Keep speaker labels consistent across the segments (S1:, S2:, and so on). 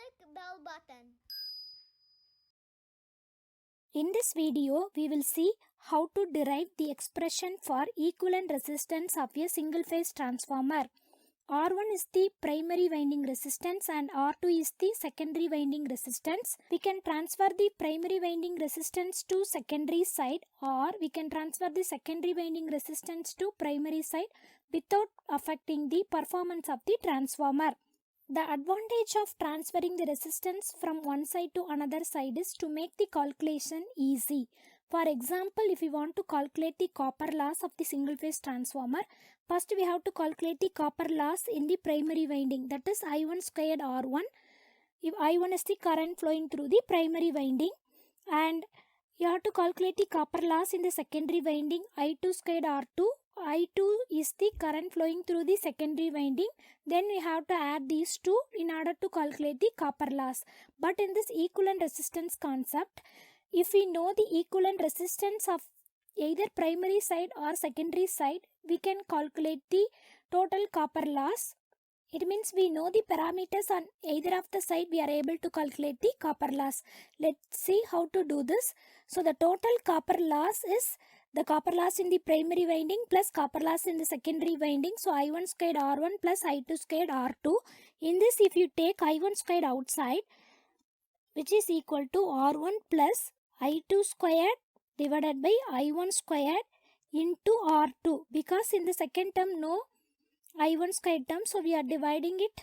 S1: click bell button.
S2: In this video, we will see how to derive the expression for equivalent resistance of a single-phase transformer. R1 is the primary winding resistance and R2 is the secondary winding resistance. We can transfer the primary winding resistance to secondary side, or we can transfer the secondary winding resistance to primary side without affecting the performance of the transformer. The advantage of transferring the resistance from one side to another side is to make the calculation easy. For example, if we want to calculate the copper loss of the single phase transformer, first we have to calculate the copper loss in the primary winding, that is I1 squared R1. If I1 is the current flowing through the primary winding, and you have to calculate the copper loss in the secondary winding, I2 squared R2. I2 is the current flowing through the secondary winding. Then we have to add these two in order to calculate the copper loss. But in this equivalent resistance concept, if we know the equivalent resistance of either primary side or secondary side, we can calculate the total copper loss. It means we know the parameters on either of the side, we are able to calculate the copper loss. Let's see how to do this. So the total copper loss is the copper loss in the primary winding plus copper loss in the secondary winding. So I1 squared R1 plus I2 squared R2. In this, if you take I1 squared outside, which is equal to R1 plus I2 squared divided by I1 squared into R2. Because in the second term, no I1 squared term, so we are dividing it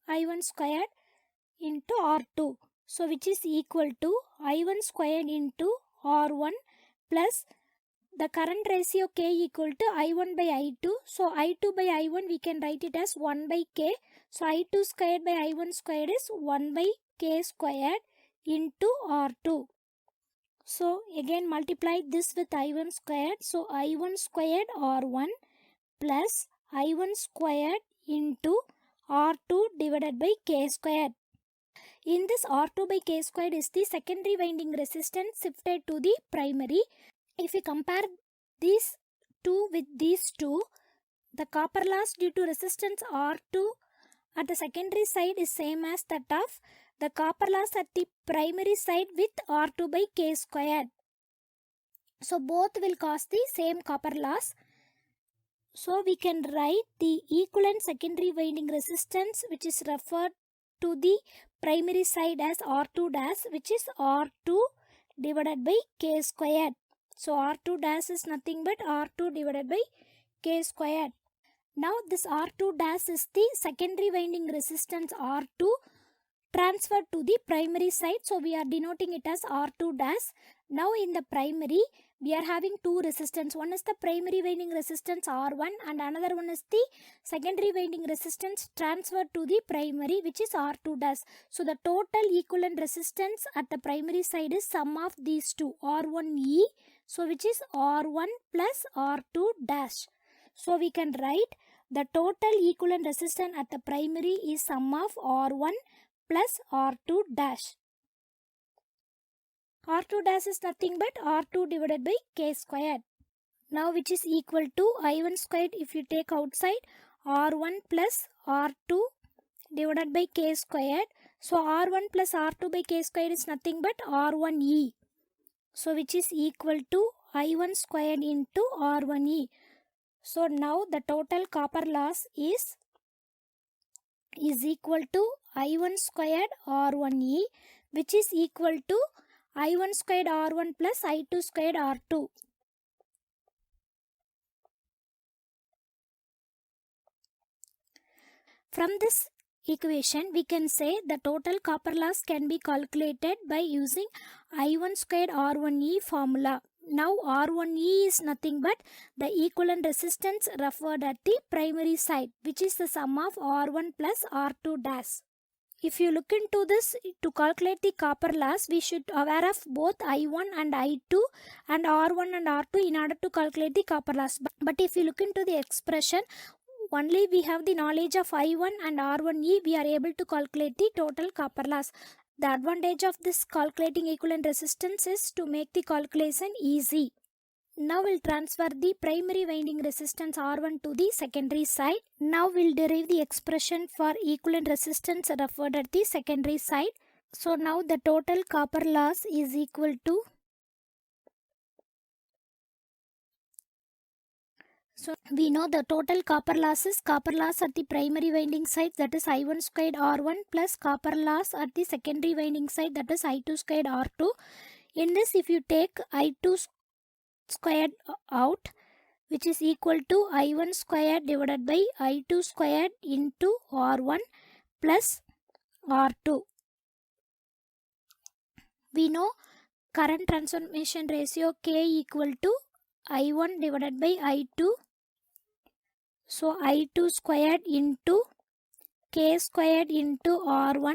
S2: I1 squared into R2. So which is equal to I1 squared into R1 plus the current ratio K equal to I1 by I2. So I2 by I1 we can write it as 1 by K. So I2 squared by I1 squared is 1 by K squared into R2. So again multiply this with I1 squared. So I1 squared R1 plus I1 squared into R2 divided by K squared. In this R2 by K squared is the secondary winding resistance shifted to the primary. If we compare these two with these two, the copper loss due to resistance R2 at the secondary side is same as that of the copper loss at the primary side with R2 by K squared. So both will cause the same copper loss. So we can write the equivalent secondary winding resistance, which is referred to the primary side as R2 dash, which is R2 divided by K squared. So R2 dash is nothing but R2 divided by K squared. Now this R2 dash is the secondary winding resistance R2 transferred to the primary side. So we are denoting it as R2 dash. Now in the primary, we are having two resistance. One is the primary winding resistance R1 and another one is the secondary winding resistance transferred to the primary, which is R2 dash. So the total equivalent resistance at the primary side is sum of these two, R1E. So which is R1 plus R2 dash. So we can write the total equivalent resistance at the primary is sum of R1 plus R2 dash. R2 dash is nothing but R2 divided by K squared. Now which is equal to I1 squared if you take outside, R1 plus R2 divided by K squared. So R1 plus R2 by K squared is nothing but R1E. So which is equal to I1 squared into R1E. So now the total copper loss is equal to I1 squared R1E, which is equal to I1 squared R1 plus I2 squared R2. From this equation, we can say the total copper loss can be calculated by using I1 squared R1E formula. Now R1E is nothing but the equivalent resistance referred at the primary side, which is the sum of R1 plus R2 dash. If you look into this, to calculate the copper loss, we should aware of both I1 and I2 and R1 and R2 in order to calculate the copper loss. But if you look into the expression, only we have the knowledge of I1 and R1E, we are able to calculate the total copper loss. The advantage of this calculating equivalent resistance is to make the calculation easy. Now we'll transfer the primary winding resistance R1 to the secondary side. Now we'll derive the expression for equivalent resistance referred at the secondary side. So now the total copper loss is equal to, so we know the total copper loss at the primary winding side, that is I1 squared R1, plus copper loss at the secondary winding side, that is I2 squared R2. In this, if you take I2 squared out, which is equal to I1 squared divided by I2 squared into R1 plus R2. We know current transformation ratio K equal to I1 divided by I2. So I2 squared into K squared into R1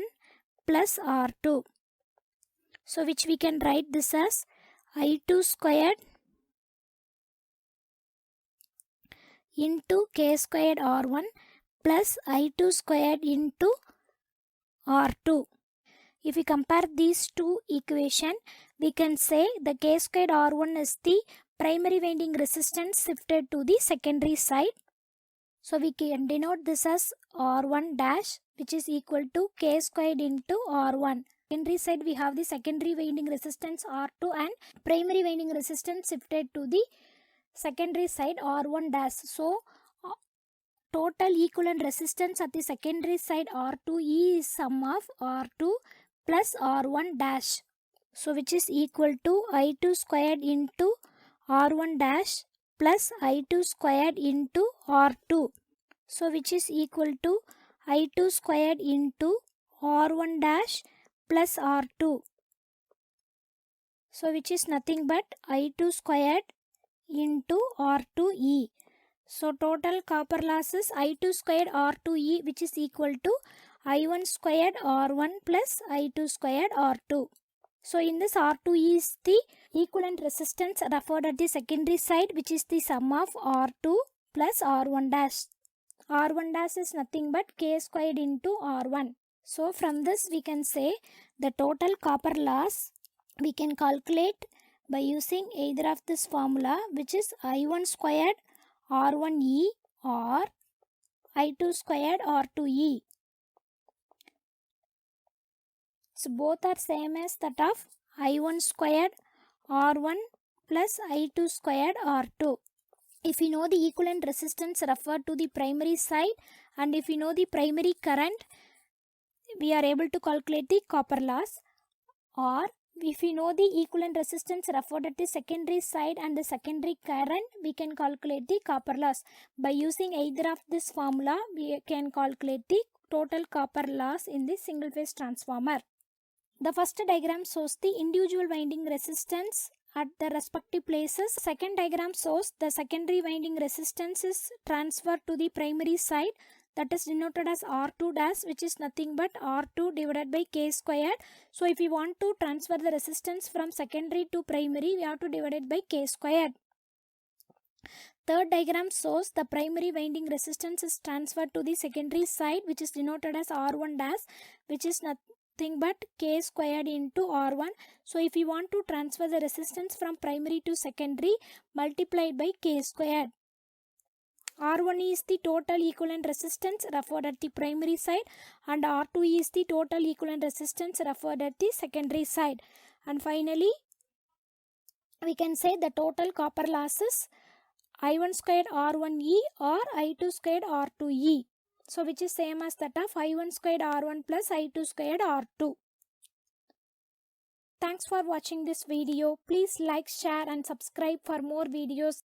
S2: plus R2. So which we can write this as I2 squared into K squared R1 plus I2 squared into R2. If we compare these two equations, we can say the K squared R1 is the primary winding resistance shifted to the secondary side. So we can denote this as R1 dash, which is equal to K squared into R1. Secondary side we have the secondary winding resistance R2 and primary winding resistance shifted to the secondary side R1 dash. So total equivalent resistance at the secondary side R2E is sum of R2 plus R1 dash. So which is equal to I2 squared into R1 dash plus I2 squared into R2. So which is equal to I2 squared into R1 dash plus R2. So which is nothing but I2 squared into R2E. So total copper loss is I2 squared R2E, which is equal to I1 squared R1 plus I2 squared R2. So in this, R2E is the equivalent resistance referred at the secondary side, which is the sum of R2 plus R1 dash. R1 dash is nothing but K squared into R1. So from this we can say the total copper loss we can calculate by using either of this formula, which is I1 squared R1E or I2 squared R2E. So both are same as that of I1 squared R1 plus I2 squared R2. If we know the equivalent resistance referred to the primary side and if we know the primary current, we are able to calculate the copper loss. Or if we know the equivalent resistance referred at the secondary side and the secondary current, we can calculate the copper loss. By using either of this formula, we can calculate the total copper loss in the single phase transformer. The first diagram shows the individual winding resistance at the respective places. Second diagram shows the secondary winding resistance is transferred to the primary side, that is denoted as R2 dash, which is nothing but R2 divided by K squared. So if we want to transfer the resistance from secondary to primary, we have to divide it by K squared. Third diagram shows the primary winding resistance is transferred to the secondary side, which is denoted as R1 dash, which is nothing but K squared into R1. So if we want to transfer the resistance from primary to secondary, multiplied by K squared. R1 is the total equivalent resistance referred at the primary side and R2 is the total equivalent resistance referred at the secondary side. And finally, we can say the total copper loss is I1 squared R1E or I2 squared R2E. So which is same as that of I1 squared R1 plus I2 squared R2. Thanks for watching this video. Please like, share and subscribe for more videos.